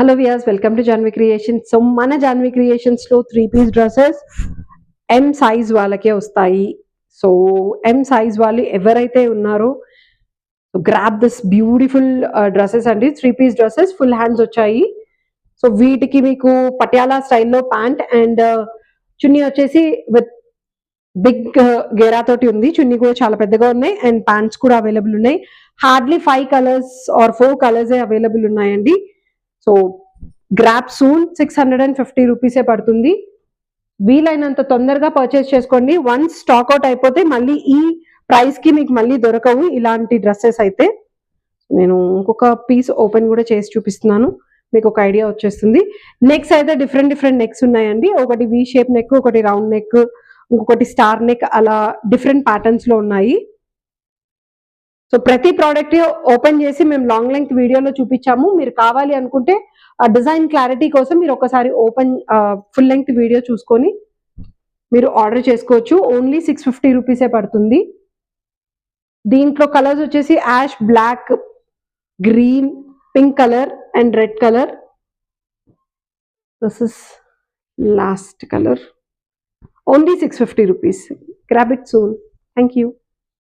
Hello viewers, welcome to Janvi creations. So మన Janvi creations లో 3 piece dresses M size వాళ్ళకే వస్తాయి. సో ఎం సైజ్ వాళ్ళు ఎవరైతే ఉన్నారో గ్రాబ్ దిస్ బ్యూటిఫుల్ డ్రెస్సెస్ అండి. 3 పీస్ డ్రెస్సెస్ ఫుల్ హ్యాండ్స్ వచ్చాయి. సో వీటికి మీకు పటియాలా స్టైల్లో ప్యాంట్ అండ్ చున్నీ వచ్చేసి విత్ బిగ్ గేరా తోటి ఉంది. చున్నీ కూడా చాలా పెద్దగా ఉన్నాయి అండ్ ప్యాంట్స్ కూడా అవైలబుల్ ఉన్నాయి. Hardly 5 colours or 4 colours available ఉన్నాయండి. సో గ్రాప్ సూన్ 650 రూపీసే పడుతుంది. వీలైనంత తొందరగా పర్చేస్ చేసుకోండి. వన్స్ స్టాక్ అవుట్ అయిపోతే మళ్ళీ ఈ ప్రైస్ కి మీకు మళ్ళీ దొరకవు ఇలాంటి డ్రెస్సెస్ అయితే. నేను ఇంకొక పీస్ ఓపెన్ కూడా చేసి చూపిస్తున్నాను, మీకు ఒక ఐడియా వచ్చేస్తుంది. నెక్స్ అయితే డిఫరెంట్ డిఫరెంట్ నెక్స్ ఉన్నాయండి. ఒకటి వి షేప్ నెక్, ఒకటి రౌండ్ నెక్, ఇంకొకటి స్టార్ నెక్, అలా డిఫరెంట్ ప్యాటర్న్స్ లో ఉన్నాయి. సో ప్రతి ప్రోడక్ట్ ఓపెన్ చేసి మేము లాంగ్ లెంగ్త్ వీడియోలో చూపించాము. మీరు కావాలి అనుకుంటే ఆ డిజైన్ క్లారిటీ కోసం మీరు ఒకసారి ఓపెన్ ఫుల్ లెంగ్త్ వీడియో చూసుకొని మీరు ఆర్డర్ చేసుకోవచ్చు. ఓన్లీ 650 రూపీసే పడుతుంది. దీంట్లో కలర్స్ వచ్చేసి ash, black, green, pink colour and red colour. This is last colour. Only 650 rupees. Grab it soon. Thank you.